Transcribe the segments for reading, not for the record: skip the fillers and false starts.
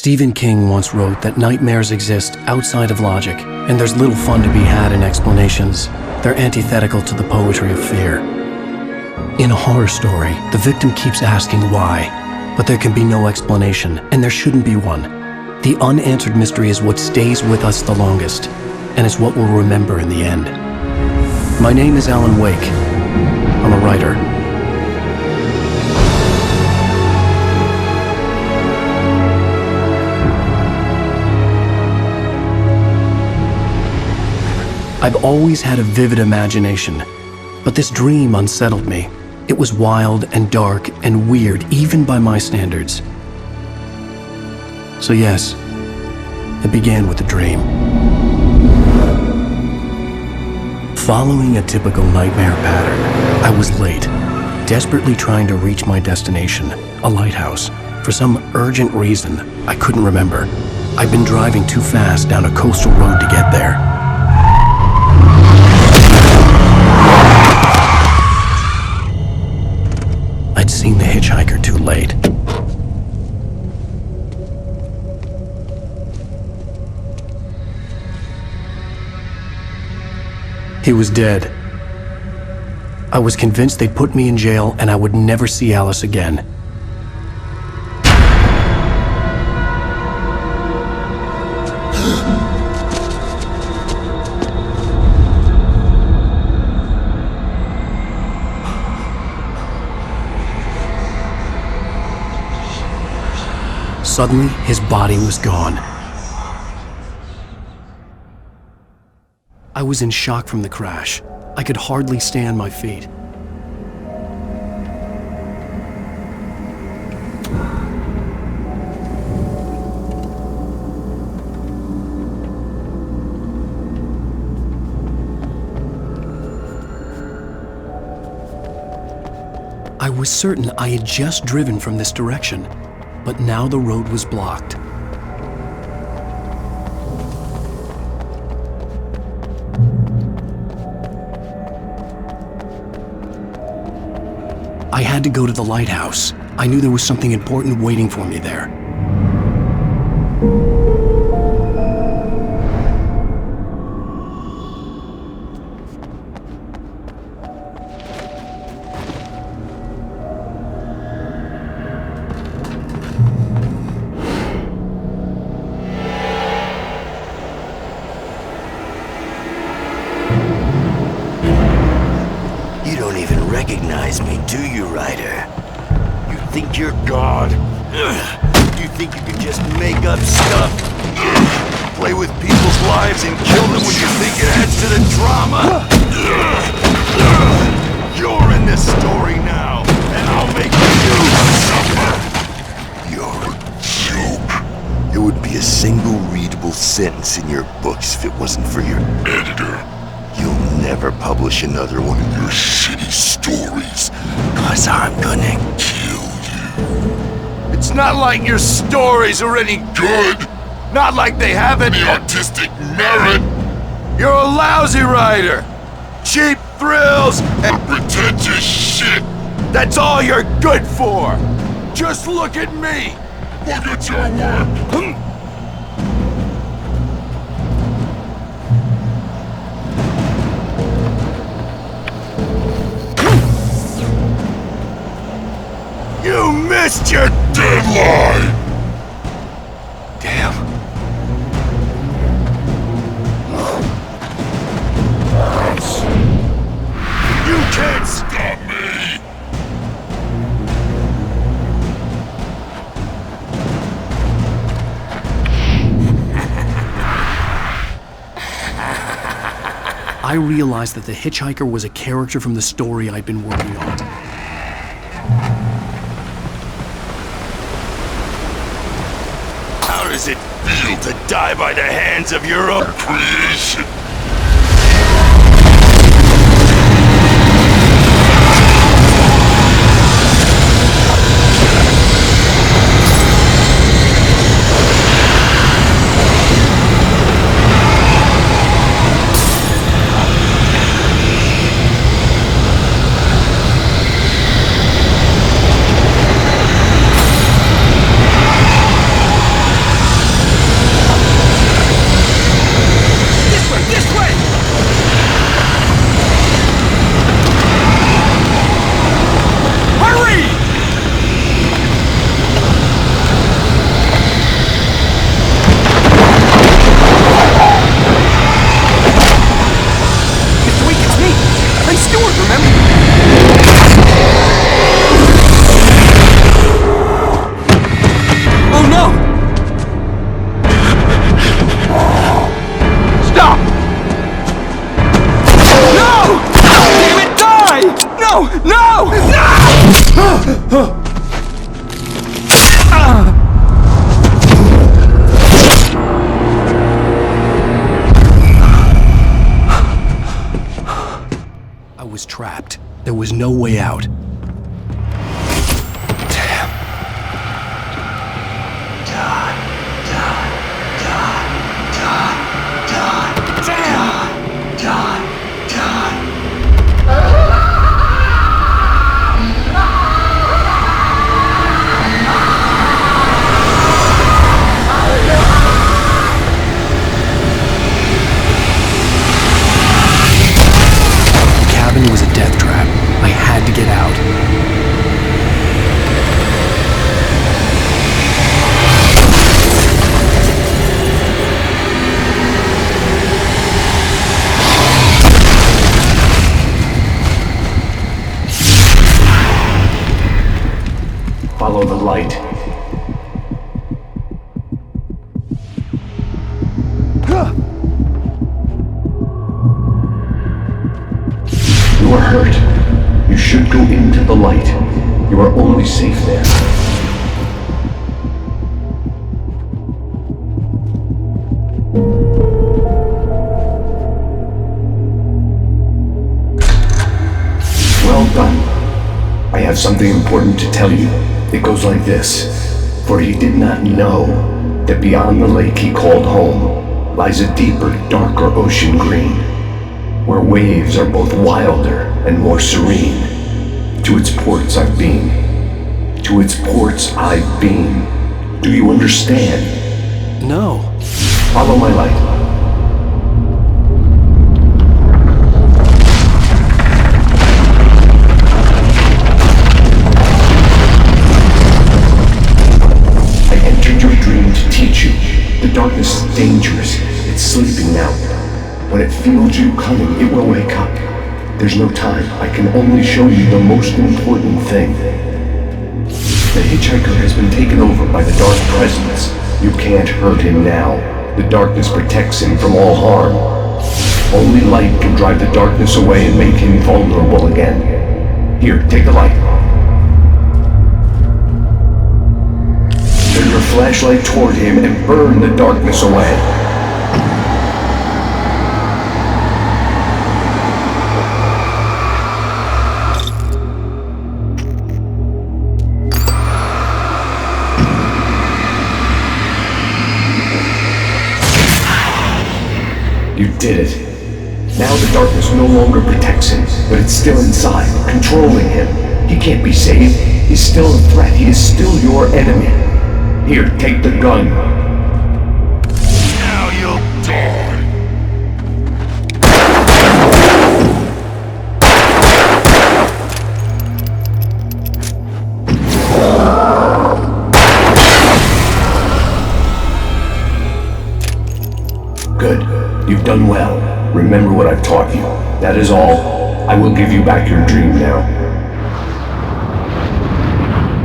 Stephen King once wrote that nightmares exist outside of logic, and there's little fun to be had in explanations. They're antithetical to the poetry of fear. In a horror story, the victim keeps asking why, but there can be no explanation, and there shouldn't be one. The unanswered mystery is what stays with us the longest, and is what we'll remember in the end. My name is Alan Wake. I'm a writer. I've always had a vivid imagination, but this dream unsettled me. It was wild and dark and weird, even by my standards. So yes, it began with a dream. Following a typical nightmare pattern, I was late, desperately trying to reach my destination, a lighthouse. For some urgent reason, I couldn't remember. I'd been driving too fast down a coastal road to get there. I'd seen the hitchhiker too late. He was dead. I was convinced they'd put me in jail and I would never see Alice again. Suddenly, his body was gone. I was in shock from the crash. I could hardly stay on my feet. I was certain I had just driven from this direction, but now the road was blocked. I had to go to the lighthouse. I knew there was something important waiting for me there. You don't even recognize me, do you, Ryder? You think you're God? You think you can just make up stuff? Play with people's lives and kill them when you think it adds to the drama? You're in this story now, and I'll make you suffer! You're a joke. There would be a single readable sentence in your books if it wasn't for your editor. You'll never publish another one of your shitty stories, 'cause I'm gonna kill you. It's not like your stories are any good. Not like they have any artistic merit. You're a lousy writer. Cheap thrills and pretentious shit. That's all you're good for. Just look at me. Look at your work. You missed your deadline! Damn. You can't stop me! I realized that the hitchhiker was a character from the story I'd been working on. How does it feel to die by the hands of your own creation? I was trapped. There was no way out. Was a death trap. I had to get out. Follow the light. You are hurt. You should go into the light. You are only safe there. Well done. I have something important to tell you. It goes like this. For he did not know that beyond the lake he called home lies a deeper, darker ocean green, where waves are both wilder and more serene. To its ports I've been. To its ports I've been. Do you understand? No. Follow my light. I entered your dream to teach you. The darkness is dangerous. It's sleeping now. When it feels you coming, it will wake up. There's no time. I can only show you the most important thing. The hitchhiker has been taken over by the dark presence. You can't hurt him now. The darkness protects him from all harm. Only light can drive the darkness away and make him vulnerable again. Here, take the light. Turn your flashlight toward him and burn the darkness away. You did it. Now the darkness no longer protects him, but it's still inside, controlling him. He can't be saved. He's still a threat. He is still your enemy. Here, take the gun. Now you'll die. Good. You've done well. Remember what I've taught you. That is all. I will give you back your dream now.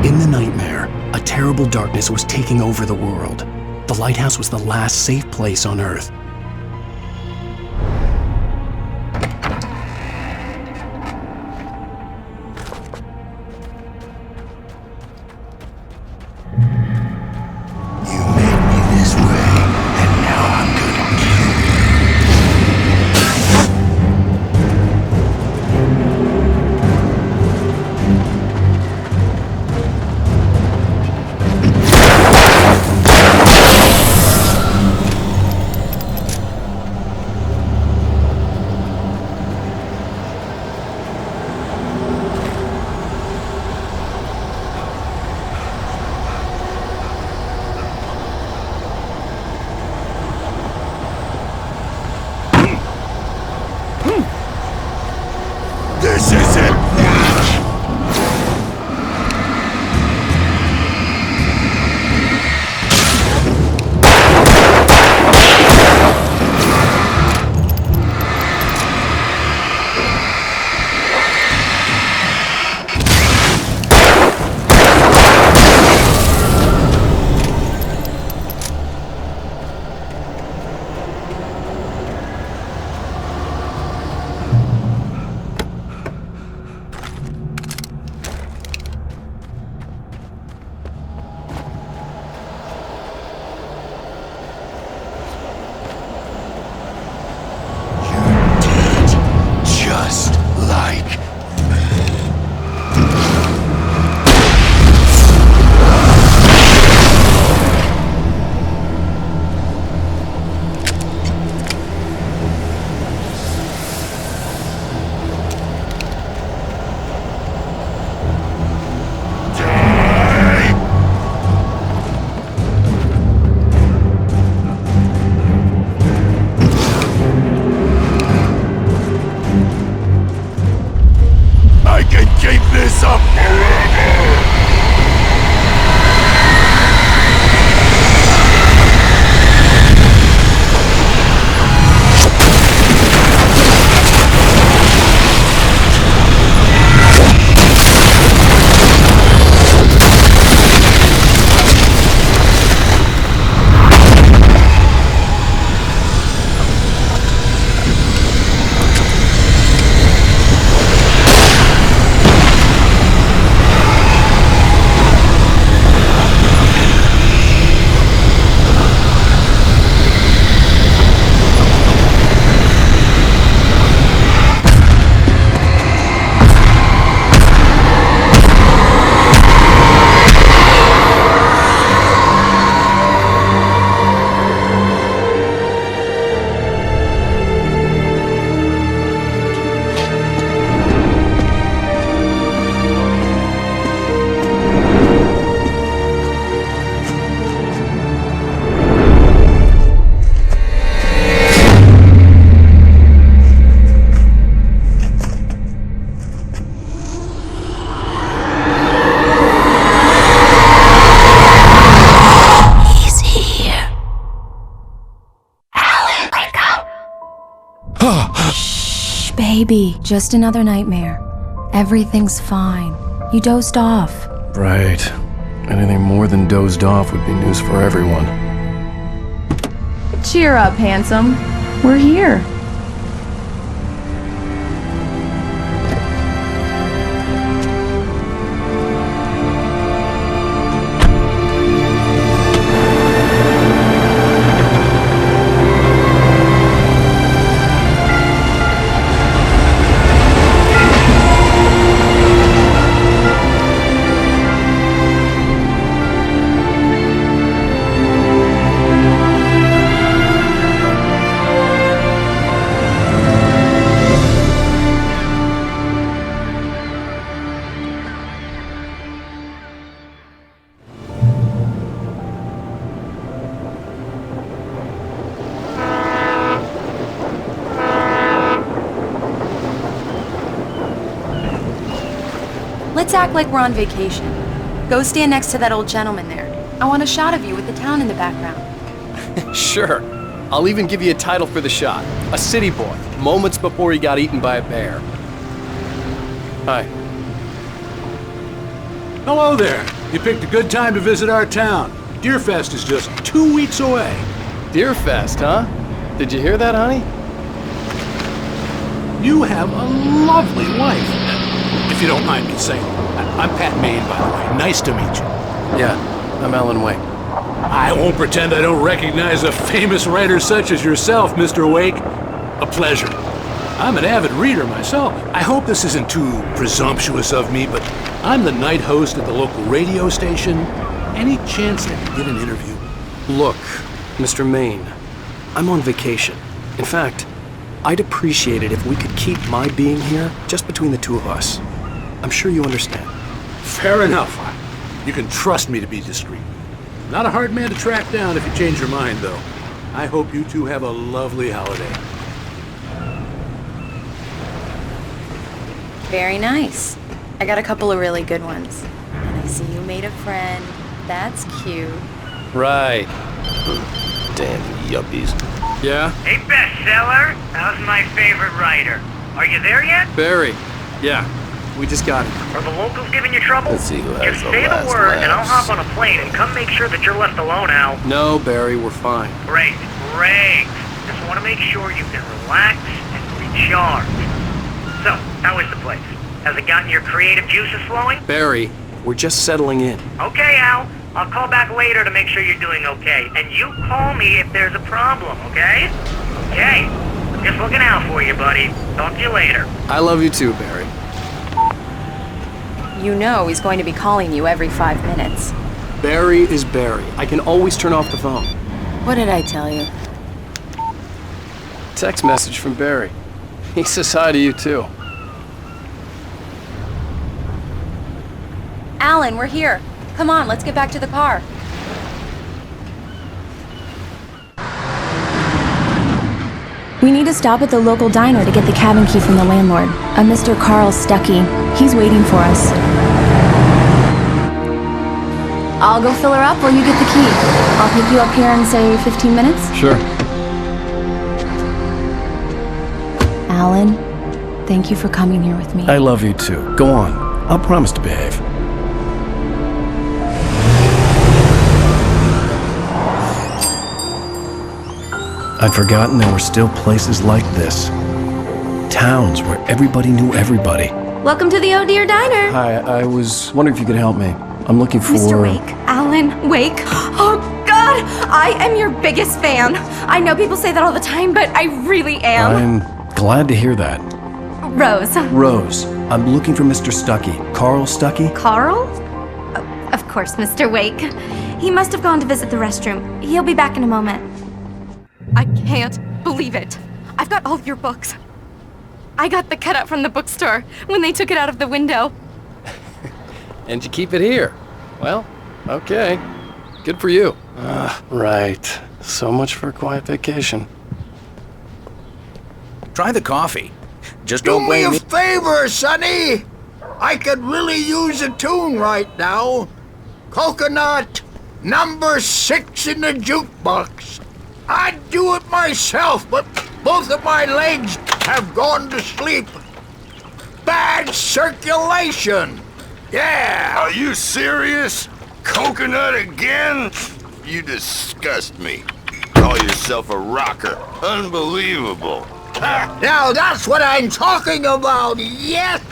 In the nightmare, a terrible darkness was taking over the world. The lighthouse was the last safe place on Earth. You made me this way, and now I'm gonna kill you. This isn't up forever! Baby, just another nightmare. Everything's fine. You dozed off. Right. Anything more than dozed off would be news for everyone. Cheer up, handsome. We're here. Let's act like we're on vacation. Go stand next to that old gentleman there. I want a shot of you with the town in the background. Sure. I'll even give you a title for the shot. A city boy, moments before he got eaten by a bear. Hi. Hello there. You picked a good time to visit our town. Deerfest is just 2 weeks away. Deerfest, huh? Did you hear that, honey? You have a lovely wife. If you don't mind me saying. I'm Pat Maine, by the way. Nice to meet you. Yeah, I'm Alan Wake. I won't pretend I don't recognize a famous writer such as yourself, Mr. Wake. A pleasure. I'm an avid reader myself. I hope this isn't too presumptuous of me, but I'm the night host at the local radio station. Any chance I could get an interview? Look, Mr. Maine, I'm on vacation. In fact, I'd appreciate it if we could keep my being here just between the two of us. I'm sure you understand. Fair enough. You can trust me to be discreet. Not a hard man to track down if you change your mind, though. I hope you two have a lovely holiday. Very nice. I got a couple of really good ones. And I see you made a friend. That's cute. Right. Damn yuppies. Yeah? Hey, bestseller, how's my favorite writer? Are you there yet? Barry. Yeah, we just got it. Are the locals giving you trouble? Let's see who has Just the say last the word and I'll laughs. hop on a plane and come make sure that you're left alone, Al. No, Barry, we're fine. Great. Just want to make sure you can relax and recharge. So, how is the place? Has it gotten your creative juices flowing? Barry, we're just settling in. Okay, Al. I'll call back later to make sure you're doing okay. And you call me if there's a problem, okay? Okay. I'm just looking out for you, buddy. Talk to you later. I love you too, Barry. You know he's going to be calling you every 5 minutes. Barry is Barry. I can always turn off the phone. What did I tell you? Text message from Barry. He says hi to you too. Alan, we're here. Come on, let's get back to the car. We need to stop at the local diner to get the cabin key from the landlord, a Mr. Carl Stuckey. He's waiting for us. I'll go fill her up while you get the key. I'll pick you up here in, say, 15 minutes? Sure. Alan, thank you for coming here with me. I love you too. Go on. I'll promise to behave. I'd forgotten there were still places like this. Towns where everybody knew everybody. Welcome to the Oh Dear Diner. Hi, I was wondering if you could help me. I'm looking for... Mr. Wake. Alan Wake. Oh, God! I am your biggest fan. I know people say that all the time, but I really am. I'm glad to hear that. Rose. Rose, I'm looking for Mr. Stuckey. Carl Stuckey? Carl? Oh, of course, Mr. Wake. He must have gone to visit the restroom. He'll be back in a moment. I can't believe it. I've got all of your books. I got the cutout from the bookstore when they took it out of the window. And you keep it here. Well, okay. Good for you. Right. So much for a quiet vacation. Try the coffee. Just Do don't me blame a me. favor, Sonny. I could really use a tune right now. Coconut, number 6 in the jukebox. I'd do it myself, but both of my legs have gone to sleep. Bad circulation. Yeah. Are you serious? Coconut again? You disgust me. Call yourself a rocker. Unbelievable. Ha! Now that's what I'm talking about, yes!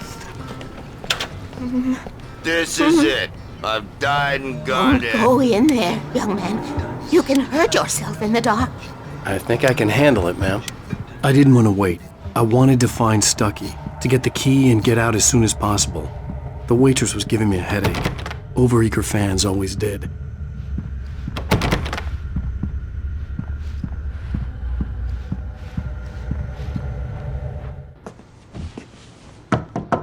This is it. I've died and gone to... Go in there, young man. You can hurt yourself in the dark. I think I can handle it, ma'am. I didn't want to wait. I wanted to find Stuckey, to get the key and get out as soon as possible. The waitress was giving me a headache. Overeager fans always did.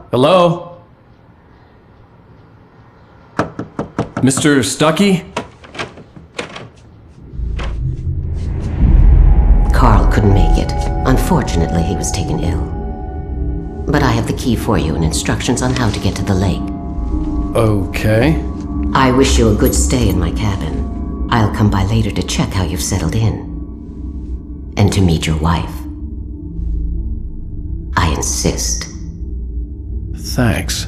Hello? Mr. Stuckey? Carl couldn't make it. Unfortunately, he was taken ill. But I have the key for you and instructions on how to get to the lake. Okay. I wish you a good stay in my cabin. I'll come by later to check how you've settled in. And to meet your wife. I insist. Thanks.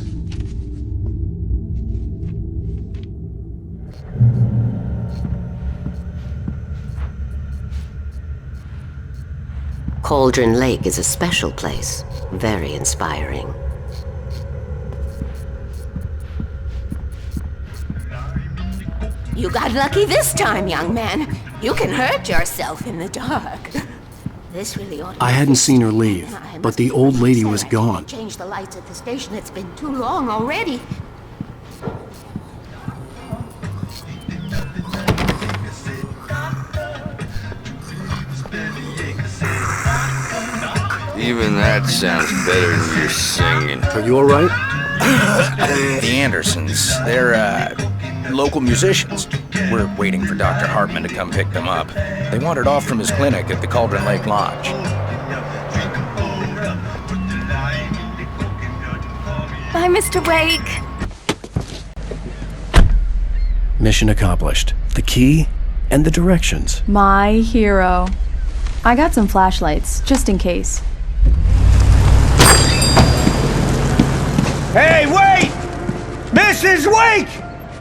Cauldron Lake is a special place. Very inspiring. You got lucky this time, young man. You can hurt yourself in the dark. This really ought to I hadn't seen her leave, but the old lady was gone. change the lights at the station. It's been too long already. Even that sounds better than your singing. Are you alright? The Andersons, they're, local musicians. We're waiting for Dr. Hartman to come pick them up. They wandered off from his clinic at the Cauldron Lake Lodge. Bye, Mr. Wake. Mission accomplished. The key and the directions. My hero. I got some flashlights, just in case. Hey, wait! Mrs. Wake!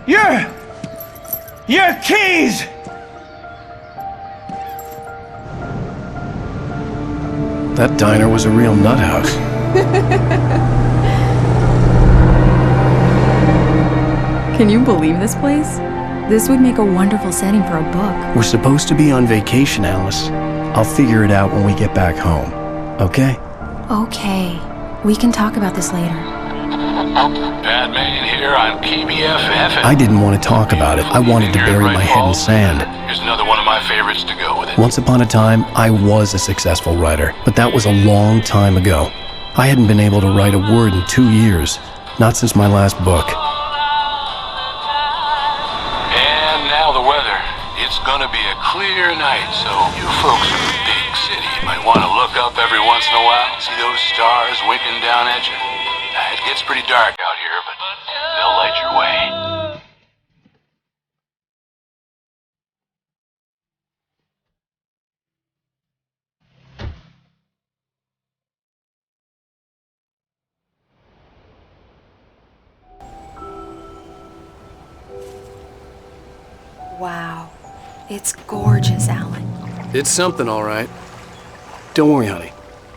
Your keys! That diner was a real nut house. Can you believe this place? This would make a wonderful setting for a book. We're supposed to be on vacation, Alice. I'll figure it out when we get back home. Okay? Okay. We can talk about this later. Bad man here on KBFF. I didn't want to talk about it. I wanted to bury my head in sand. Here's another one of my favorites to go with it. Once upon a time, I was a successful writer, but that was a long time ago. I hadn't been able to write a word in 2 years, not since my last book. And now the weather. It's gonna be a clear night, so you folks in the big city city. You might want to look up every once in a while, see those stars winking down at you. It gets pretty dark out here, but they'll light your way. Wow. It's gorgeous, Alan. It's something, all right. Don't worry, honey.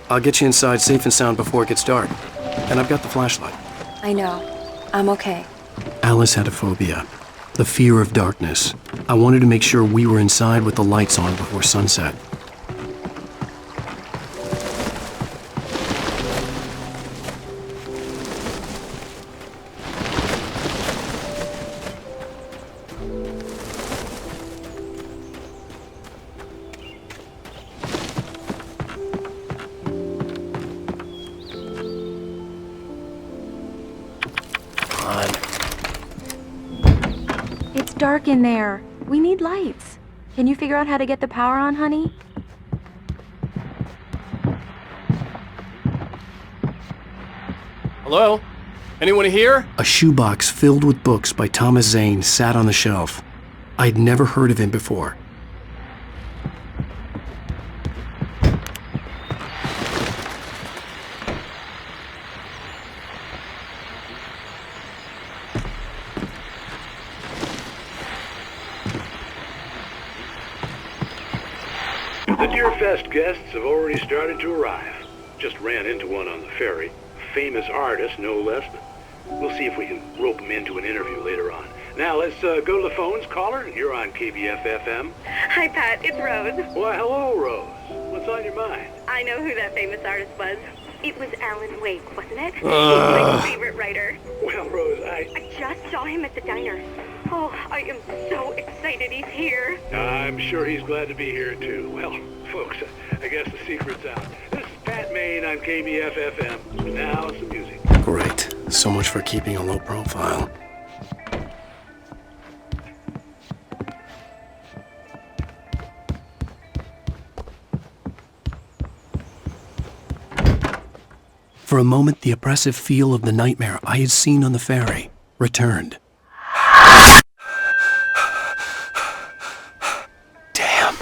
I'll get you inside safe and sound before it gets dark. And I've got the flashlight. I know. I'm okay. Alice had a phobia. The fear of darkness. I wanted to make sure we were inside with the lights on before sunset. It's dark in there. We need lights. Can you figure out how to get the power on, honey? Hello? Anyone here? A shoebox filled with books by Thomas Zane sat on the shelf. I'd never heard of him before. The Deerfest guests have already started to arrive. Just ran into one on the ferry. Famous artist, no less. We'll see if we can rope him into an interview later on. Now, let's go to the phones. Caller, you're on KBF-FM. Hi, Pat. It's Rose. Why, hello, Rose. What's on your mind? I know who that famous artist was. It was Alan Wake, wasn't it? He's my favorite writer. Well, Rose, I just saw him at the diner. Oh, I am so excited he's here. I'm sure he's glad to be here, too. Well, folks, I guess the secret's out. This is Pat Maine on KBF-FM. Now, some music. Great. So much for keeping a low profile. For a moment, the oppressive feel of the nightmare I had seen on the ferry returned. Damn.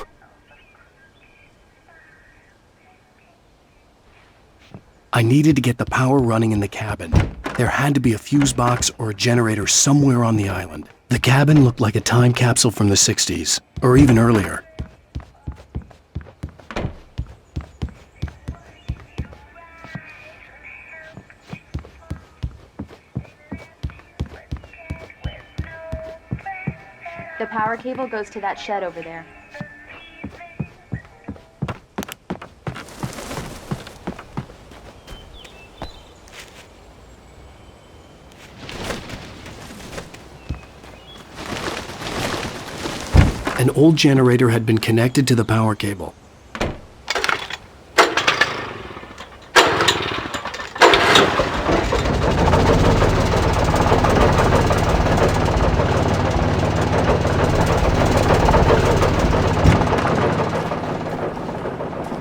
I needed to get the power running in the cabin. There had to be a fuse box or a generator somewhere on the island. The cabin looked like a time capsule from the 60s, or even earlier. The power cable goes to that shed over there. An old generator had been connected to the power cable.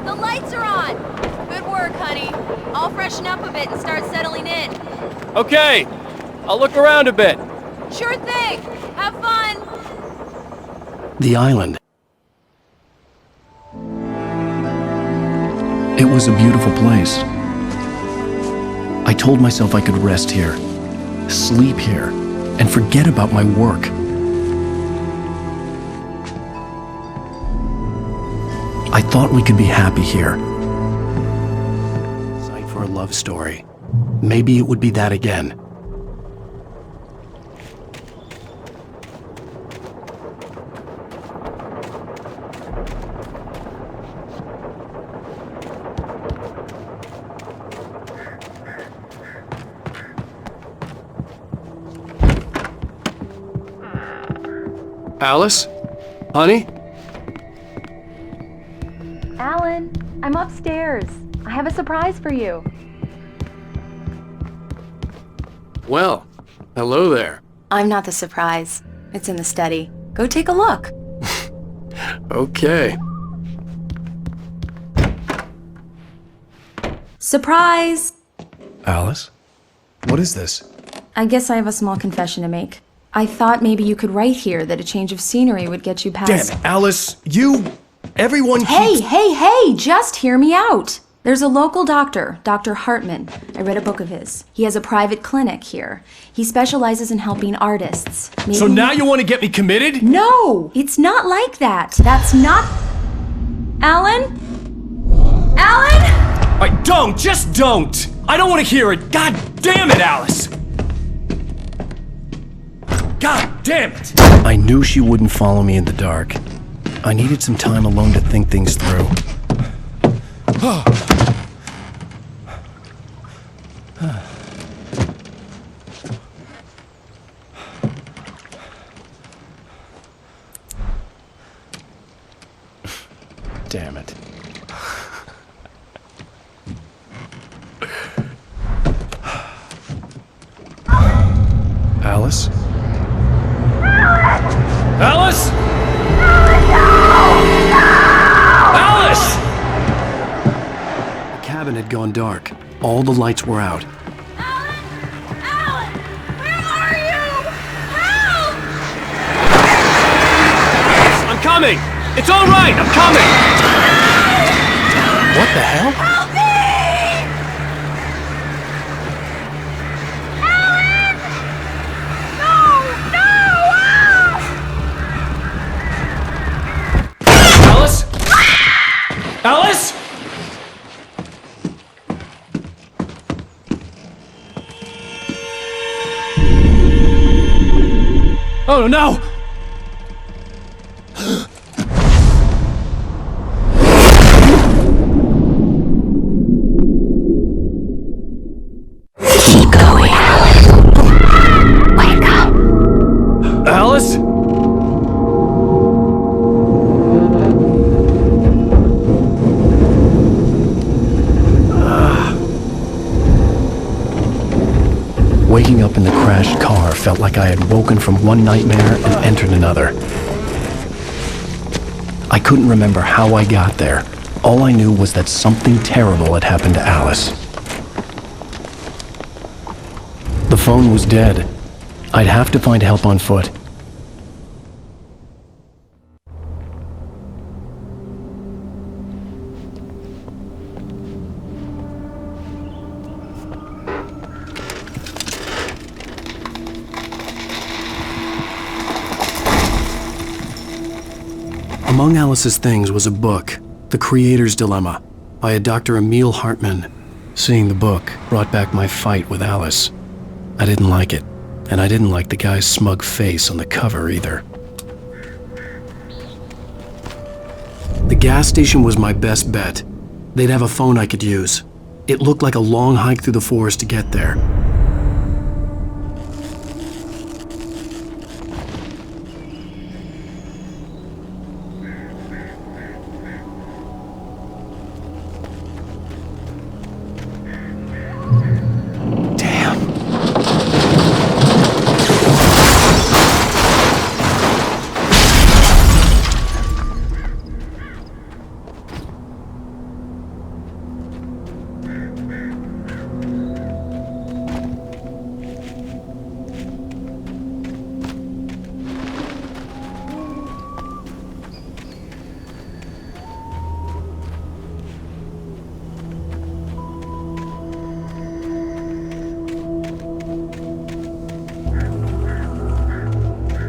The lights are on! Good work, honey. I'll freshen up a bit and start settling in. Okay, I'll look around a bit. Sure thing! Have fun! The island. It was a beautiful place. I told myself I could rest here, sleep here, and forget about my work. I thought we could be happy here. Sight for a love story. Maybe it would be that again. Alice? Honey? Alan, I'm upstairs. I have a surprise for you. Well, hello there. I'm not the surprise. It's in the study. Go take a look. Okay. Surprise! Alice? What is this? I guess I have a small confession to make. I thought maybe you could write here that a change of scenery would get you past— Damn it, Alice! Everyone Hey! Just hear me out! There's a local doctor, Dr. Hartman. I read a book of his. He has a private clinic here. He specializes in helping artists. So now you want to get me committed? No! It's not like that. That's not— Alan? Alan? Just don't! I don't want to hear it! God damn it, Alice! God damn it! I knew she wouldn't follow me in the dark. I needed some time alone to think things through. Damn it. Alice? Alice? Alice! The cabin had gone dark. All the lights were out. I'm coming! It's all right! I'm coming! What the hell? Help me! Alice? Alice? Oh no! Keep going. Wake up. Alice? Waking up in the crashed car felt like I had woken from one nightmare and entered another. I couldn't remember how I got there. All I knew was that something terrible had happened to Alice. The phone was dead. I'd have to find help on foot. Among Alice's things was a book, The Creator's Dilemma, by a Dr. Emil Hartman. Seeing the book brought back my fight with Alice. I didn't like it, and I didn't like the guy's smug face on the cover either. The gas station was my best bet. They'd have a phone I could use. It looked like a long hike through the forest to get there.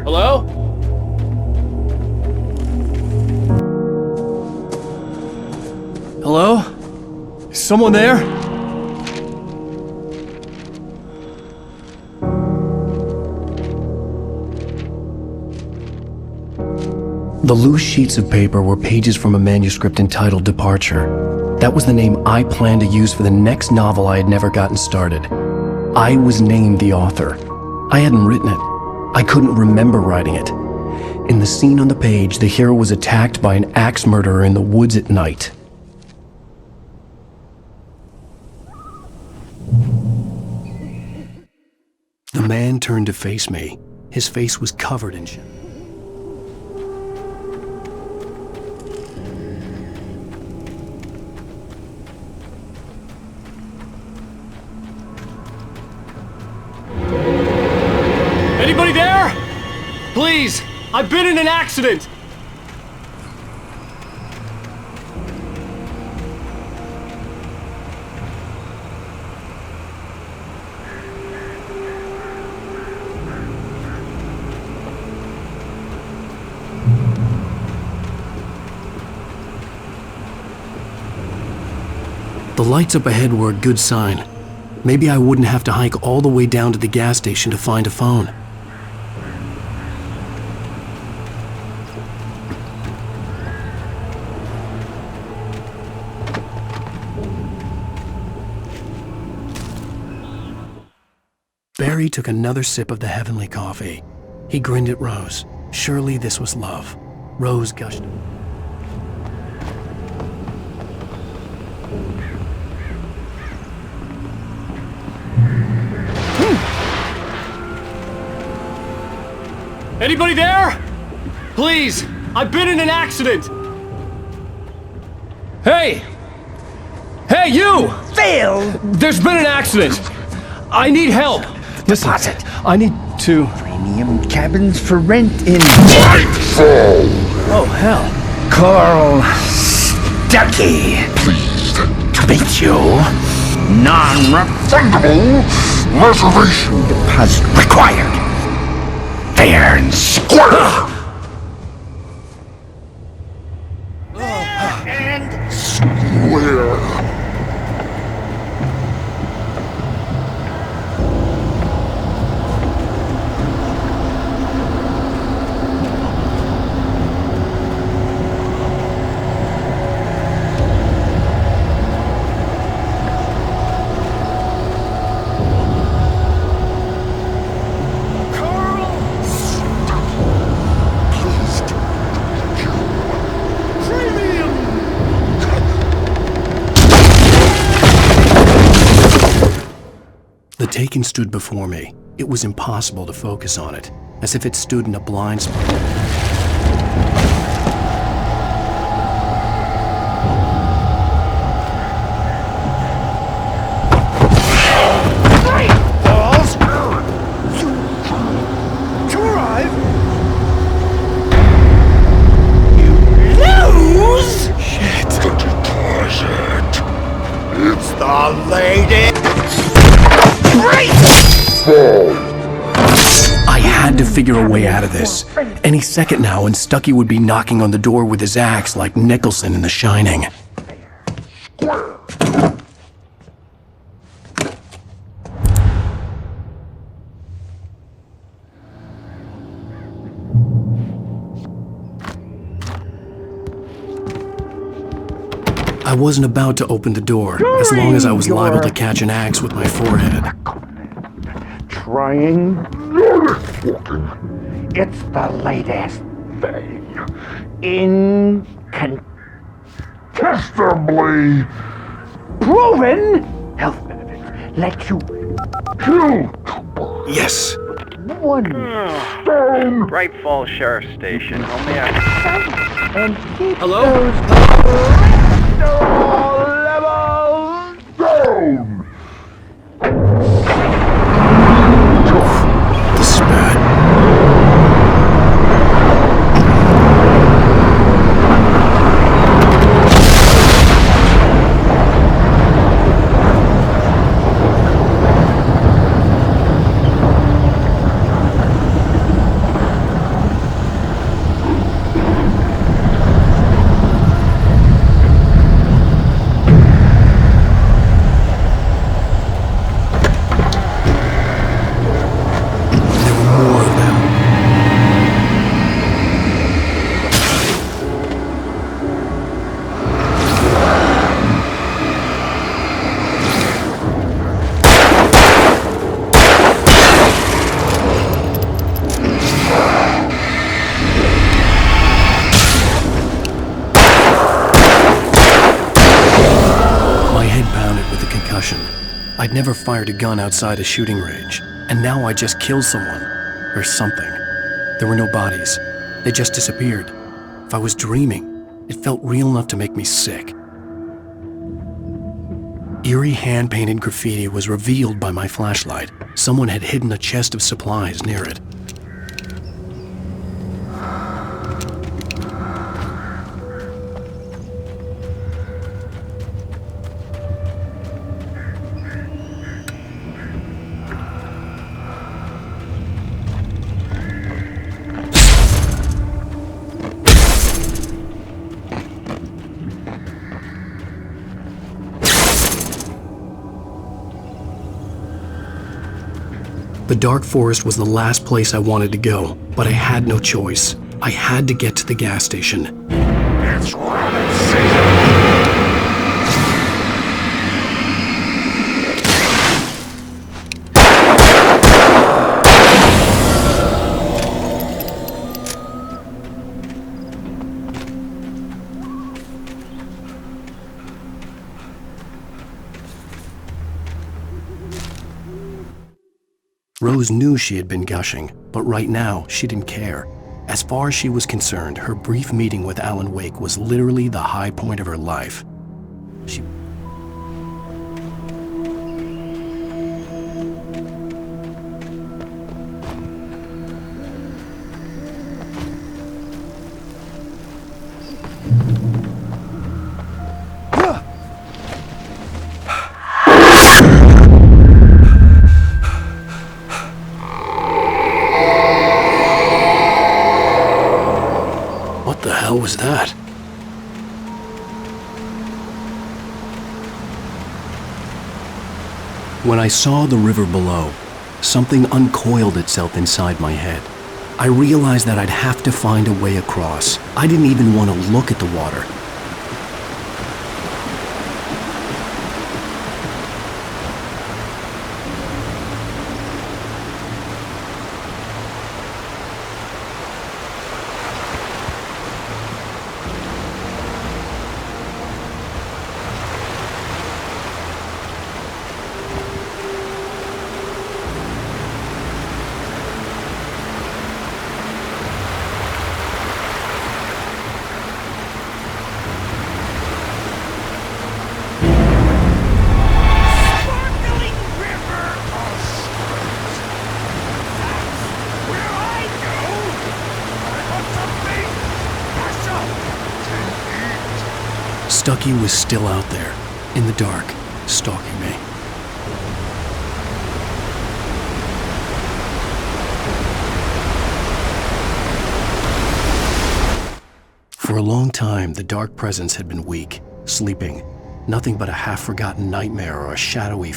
Hello? Hello? Is someone there? The loose sheets of paper were pages from a manuscript entitled Departure. That was the name I planned to use for the next novel I had never gotten started. I was named the author. I hadn't written it. I couldn't remember writing it. In the scene on the page, the hero was attacked by an axe murderer in the woods at night. The man turned to face me. His face was covered in shit. Anybody there? Please, I've been in an accident. The lights up ahead were a good sign. Maybe I wouldn't have to hike all the way down to the gas station to find a phone. Barry took another sip of the heavenly coffee. He grinned at Rose. Surely this was love. Rose gushed. Anybody there? Please, I've been in an accident. Hey! Hey, you! Phil! There's been an accident. I need help. Listen, I need to... Premium cabins for rent in... Nightfall! Oh, hell. Carl Stuckey. Pleased to meet you. Non-refundable reservation deposit required. Fair and square. And square. The Taken stood before me. It was impossible to focus on it, as if it stood in a blind spot. It's the lady! I had to figure a way out of this. Any second now, and Stuckey would be knocking on the door with his axe like Nicholson in The Shining. I wasn't about to open the door, as long as I was liable to catch an axe with my forehead. Trying walking. It's the latest thing. Incontestably proven health benefits. Let you kill Yes. one stone. Bright Falls Sheriff Station. Only I... And keep Hello? those levels down. This is bad. I'd never fired a gun outside a shooting range, and now I just killed someone. Or something. There were no bodies. They just disappeared. If I was dreaming, it felt real enough to make me sick. Eerie hand-painted graffiti was revealed by my flashlight. Someone had hidden a chest of supplies near it. The dark forest was the last place I wanted to go, but I had no choice. I had to get to the gas station. It's rabbit season! Rose knew she had been gushing, but right now she didn't care. As far as she was concerned, her brief meeting with Alan Wake was literally the high point of her life. She... What the hell was that? When I saw the river below, something uncoiled itself inside my head. I realized that I'd have to find a way across. I didn't even want to look at the water. Stucky was still out there, in the dark, stalking me. For a long time, the dark presence had been weak, sleeping, nothing but a half-forgotten nightmare or a shadowy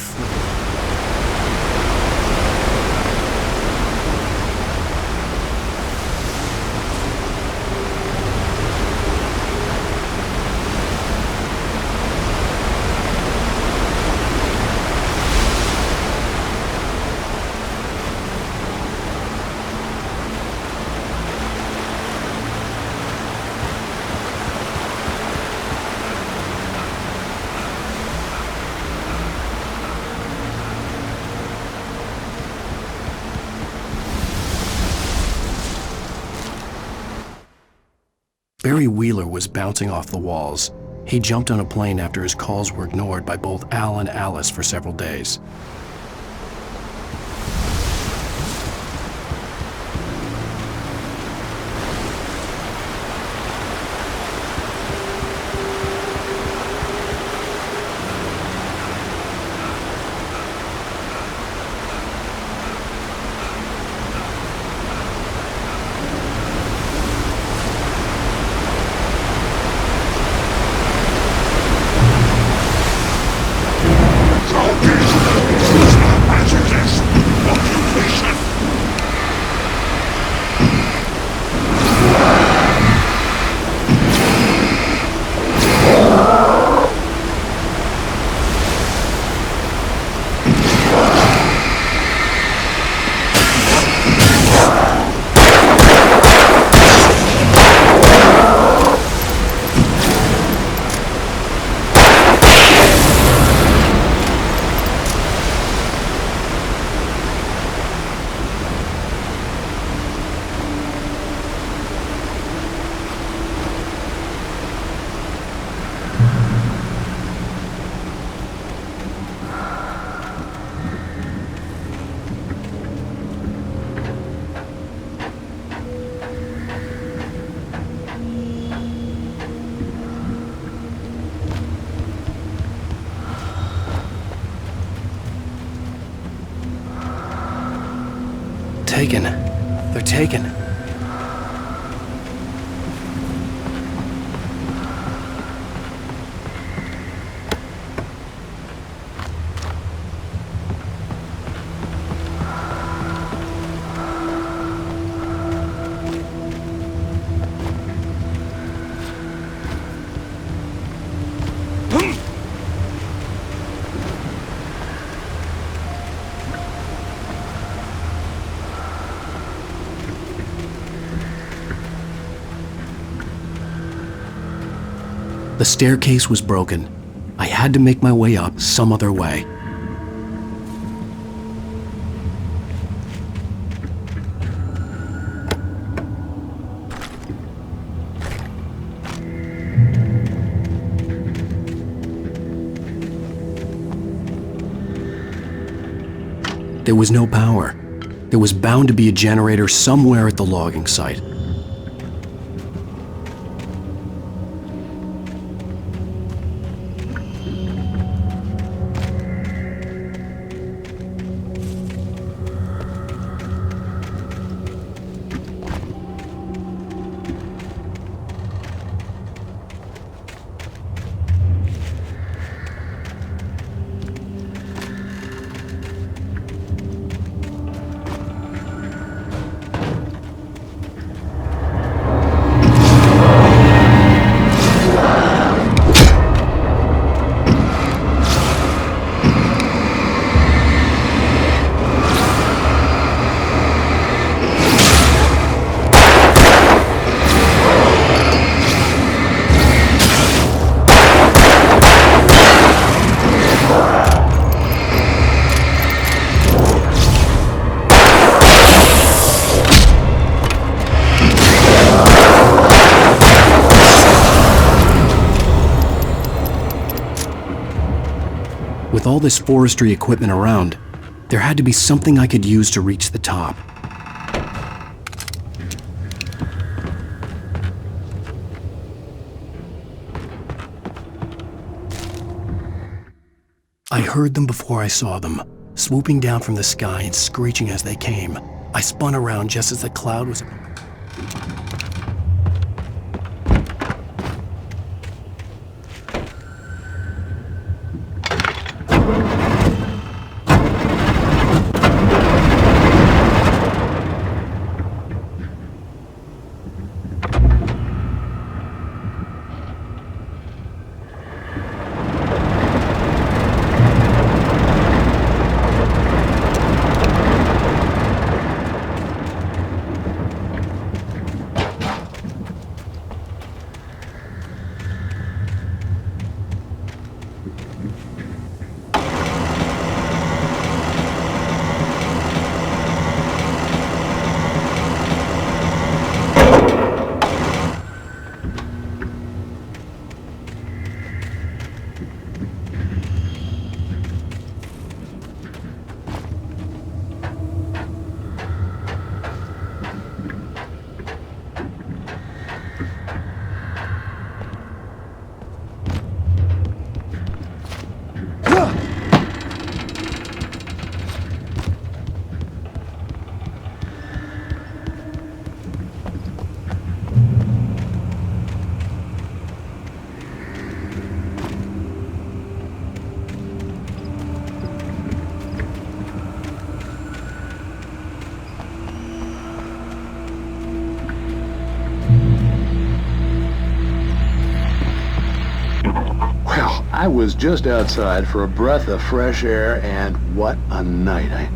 Barry Wheeler was bouncing off the walls. He jumped on a plane after his calls were ignored by both Al and Alice for several days. Taken. They're taken. The staircase was broken. I had to make my way up some other way. There was no power. There was bound to be a generator somewhere at the logging site. With all this forestry equipment around, there had to be something I could use to reach the top. I heard them before I saw them, swooping down from the sky and screeching as they came. I spun around just as the cloud was... I was just outside for a breath of fresh air, and what a night.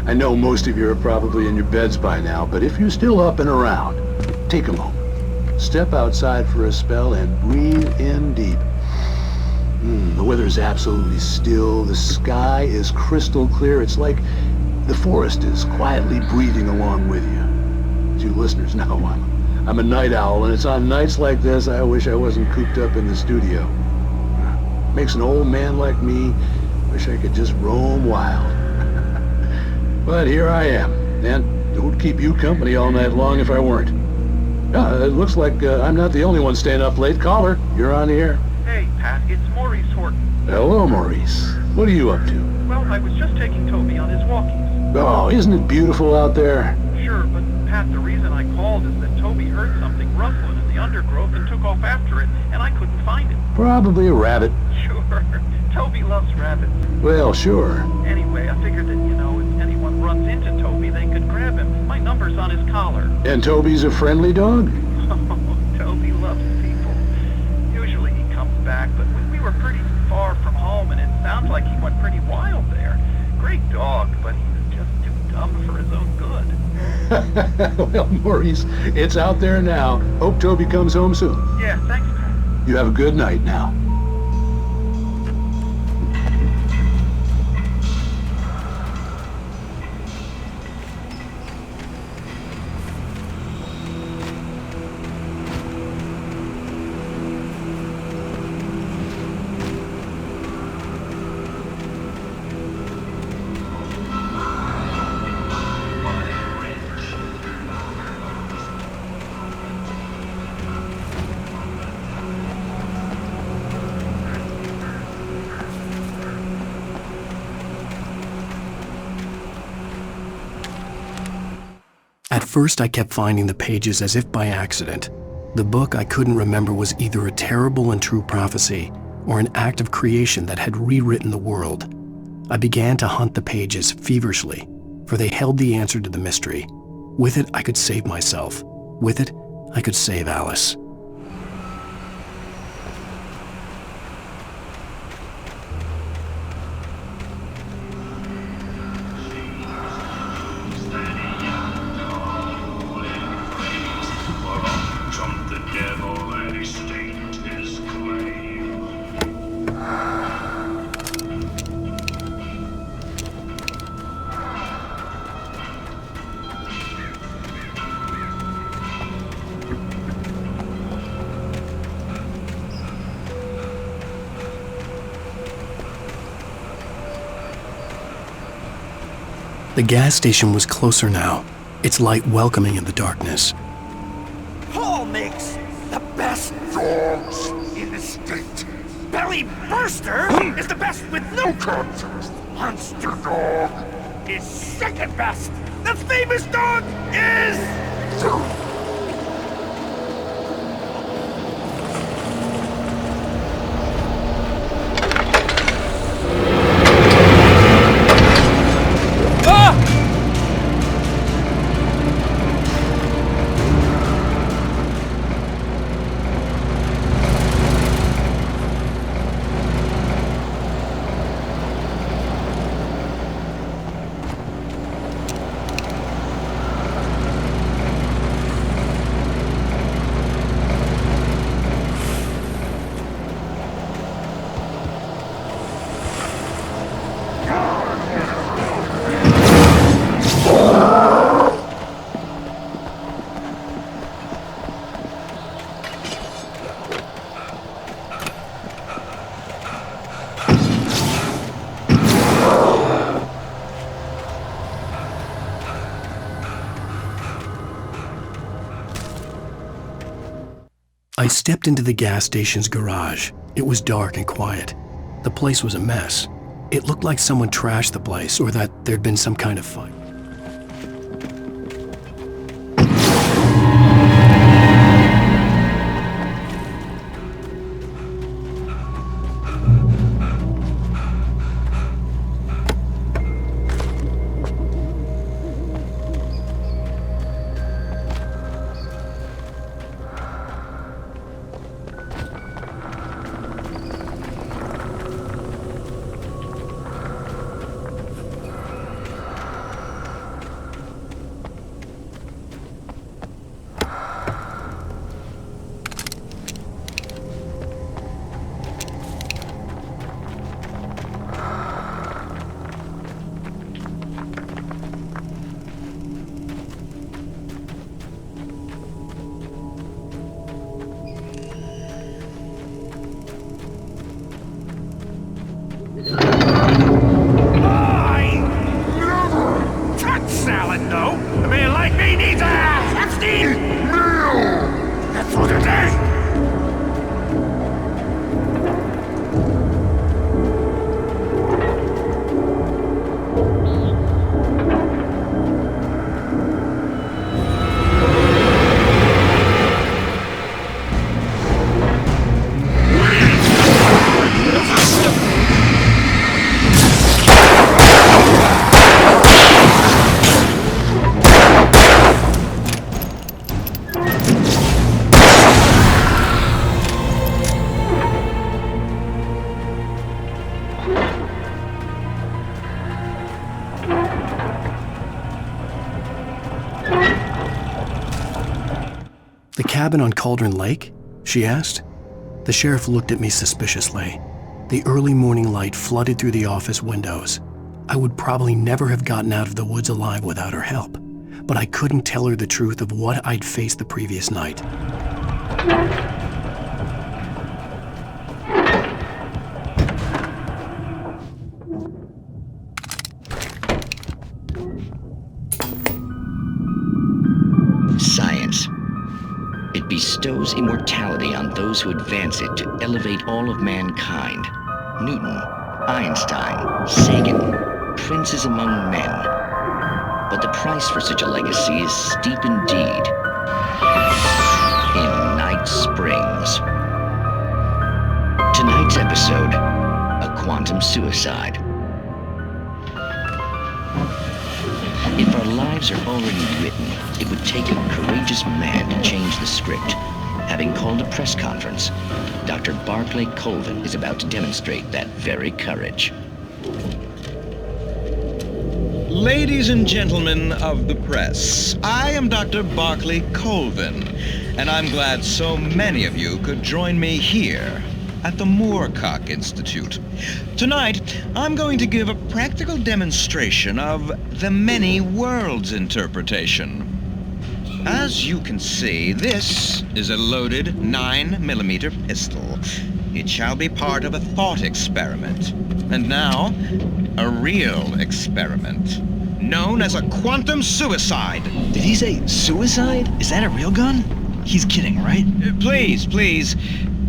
I know most of you are probably in your beds by now, but if you're still up and around, take a moment. Step outside for a spell and breathe in deep. The weather's absolutely still. The sky is crystal clear. It's like the forest is quietly breathing along with you. As you listeners know, I'm a night owl, and it's on nights like this I wish I wasn't cooped up in the studio. Makes an old man like me wish I could just roam wild. But here I am, and it would keep you company all night long if I weren't. It looks like I'm not the only one staying up late. Caller, you're on the air. Hey, Pat, it's Maurice Horton. Hello, Maurice. What are you up to? Well, I was just taking Toby on his walkies. Oh, isn't it beautiful out there? Sure, but Pat, the reason I called is that Toby heard something rustling in the undergrowth and took off after it, and I couldn't find it. Probably a rabbit. Sure. Toby loves rabbits. Well, sure. Anyway, I figured that, if anyone runs into Toby, they could grab him. My number's on his collar. And Toby's a friendly dog? Oh, Toby loves people. Usually he comes back, but we were pretty far from home, and it sounds like he went pretty wild there. Great dog, but he's just too dumb for his own good. Well, Maurice, it's out there now. Hope Toby comes home soon. Yeah, thanks, Pat. You have a good night now. At first, I kept finding the pages as if by accident. The book I couldn't remember was either a terrible and true prophecy or an act of creation that had rewritten the world. I began to hunt the pages feverishly, for they held the answer to the mystery. With it, I could save myself. With it, I could save Alice. The gas station was closer now, its light welcoming in the darkness. Paul makes the best dogs in the state. Belly Burster is the best with no contest. Monster Dog is second best. The famous dog is... I stepped into the gas station's garage. It was dark and quiet. The place was a mess. It looked like someone trashed the place or that there'd been some kind of fight. The cabin on Cauldron Lake? She asked. The sheriff looked at me suspiciously. The early morning light flooded through the office windows. I would probably never have gotten out of the woods alive without her help, but I couldn't tell her the truth of what I'd faced the previous night. Science. It bestows immortality on those who advance it to elevate all of mankind. Newton, Einstein, Sagan, princes among men. But the price for such a legacy is steep indeed. In Night Springs. Tonight's episode, a quantum suicide. If our lives are already written, it would take a courageous man to change the script. Having called a press conference, Dr. Barclay Colvin is about to demonstrate that very courage. Ladies and gentlemen of the press, I am Dr. Barclay Colvin, and I'm glad so many of you could join me here at the Moorcock Institute. Tonight, I'm going to give a practical demonstration of the many worlds interpretation. As you can see, this is a loaded 9mm pistol. It shall be part of a thought experiment. And now, a real experiment, known as a quantum suicide. Did he say suicide? Is that a real gun? He's kidding, right? Please,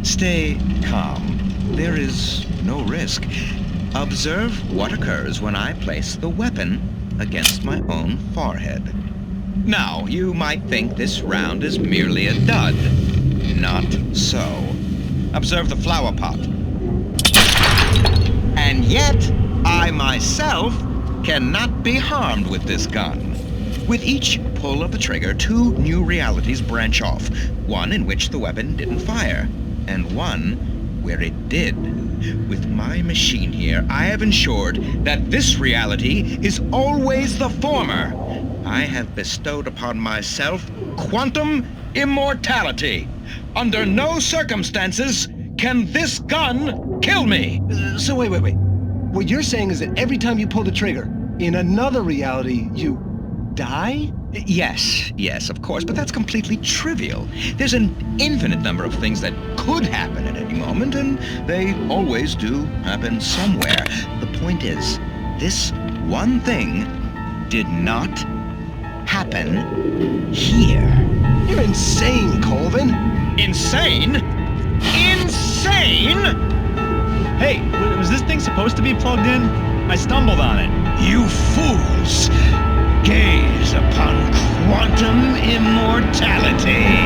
stay calm. There is no risk. Observe what occurs when I place the weapon against my own forehead. Now, you might think this round is merely a dud. Not so. Observe the flower pot. And yet, I myself cannot be harmed with this gun. With each pull of the trigger, 2 new realities branch off. One in which the weapon didn't fire, and one where it did. With my machine here, I have ensured that this reality is always the former. I have bestowed upon myself quantum immortality. Under no circumstances can this gun kill me. So wait. What you're saying is that every time you pull the trigger, in another reality, you die? Yes, of course, but that's completely trivial. There's an infinite number of things that could happen at any moment, and they always do happen somewhere. The point is, this one thing did not happen here. You're insane, Colvin. Insane? Insane? Hey, was this thing supposed to be plugged in? I stumbled on it. You fools! Gaze upon quantum immortality.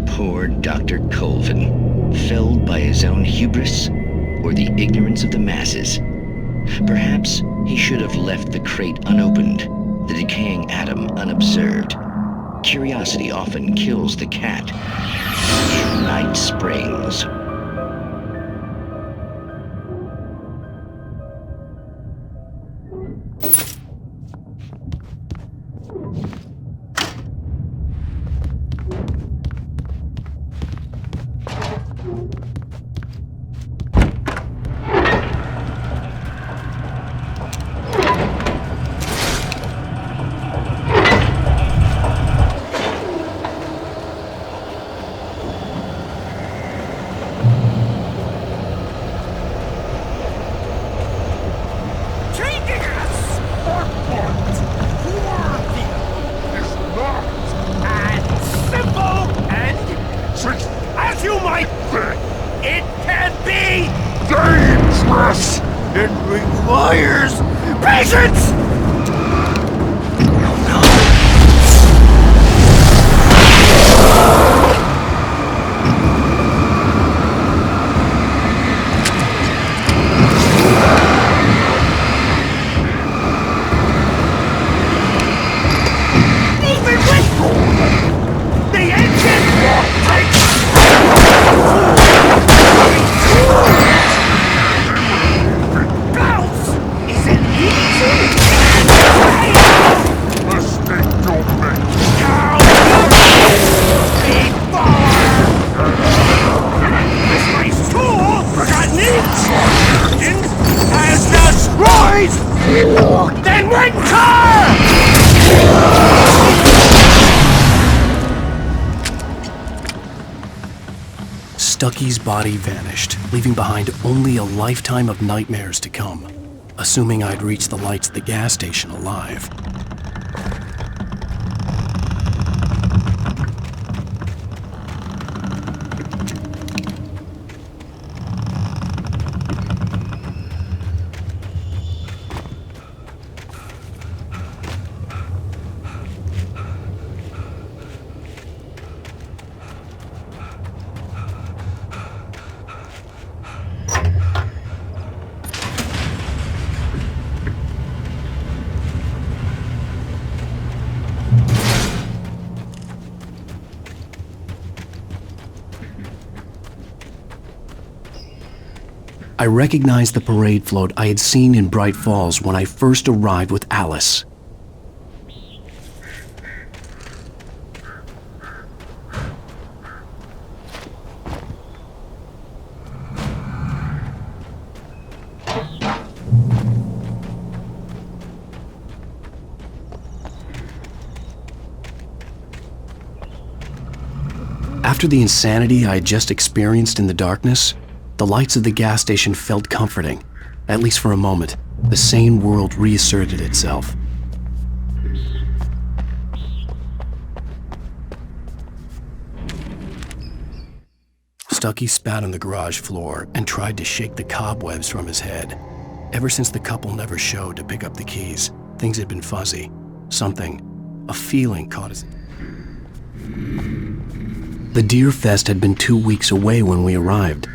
Poor Dr. Colvin, felled by his own hubris or the ignorance of the masses. Perhaps he should have left the crate unopened, the decaying atom unobserved. Curiosity often kills the cat. In Night Springs. Bounce! Is it easy? Stucky's body vanished, leaving behind only a lifetime of nightmares to come, assuming I'd reached the lights at the gas station alive. I recognized the parade float I had seen in Bright Falls when I first arrived with Alice. After the insanity I had just experienced in the darkness, the lights of the gas station felt comforting. At least for a moment, the sane world reasserted itself. Stucky spat on the garage floor and tried to shake the cobwebs from his head. Ever since the couple never showed to pick up the keys, things had been fuzzy. A feeling caught his... The Deer Fest had been 2 weeks away when we arrived.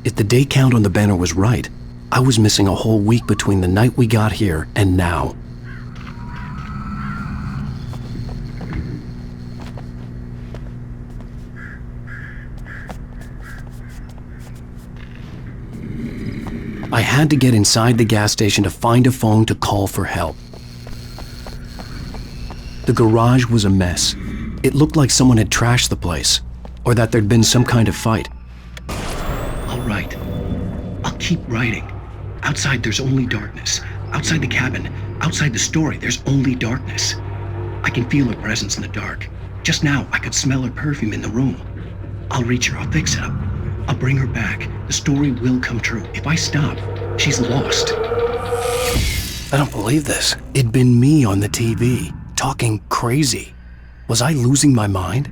If the day count on the banner was right, I was missing a whole week between the night we got here and now. I had to get inside the gas station to find a phone to call for help. The garage was a mess. It looked like someone had trashed the place, or that there'd been some kind of fight. All right. I'll keep writing. Outside, there's only darkness. Outside the cabin, outside the story, there's only darkness. I can feel her presence in the dark. Just now, I could smell her perfume in the room. I'll reach her. I'll fix it up. I'll bring her back. The story will come true. If I stop, she's lost. I don't believe this. It'd been me on the TV, talking crazy. Was I losing my mind?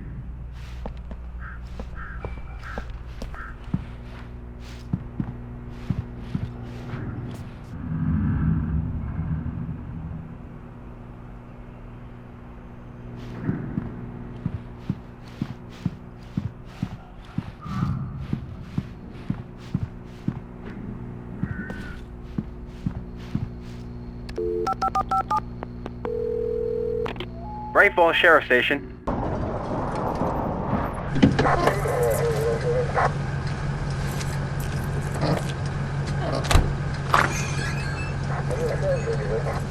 Bright Falls Sheriff Station.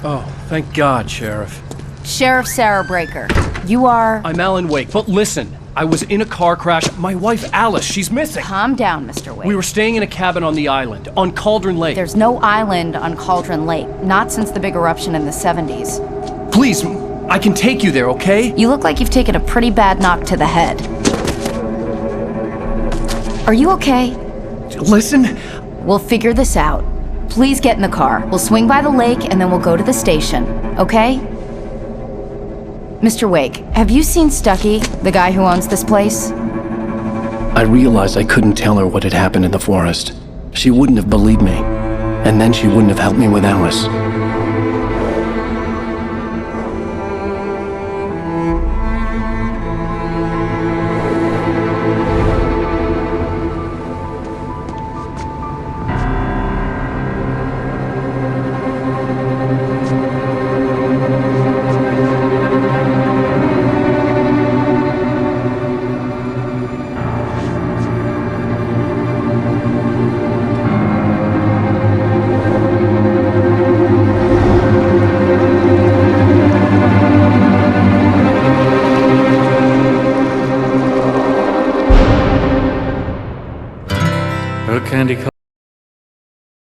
Oh, thank God, Sheriff. Sheriff Sarah Breaker. You are... I'm Alan Wake, but listen. I was in a car crash. My wife, Alice, she's missing. Calm down, Mr. Wake. We were staying in a cabin on the island, on Cauldron Lake. There's no island on Cauldron Lake. Not since the big eruption in the 70s. Please, I can take you there, okay? You look like you've taken a pretty bad knock to the head. Are you okay? Listen. We'll figure this out. Please get in the car. We'll swing by the lake and then we'll go to the station, okay? Mr. Wake, have you seen Stucky, the guy who owns this place? I realized I couldn't tell her what had happened in the forest. She wouldn't have believed me, and then she wouldn't have helped me with Alice. Candy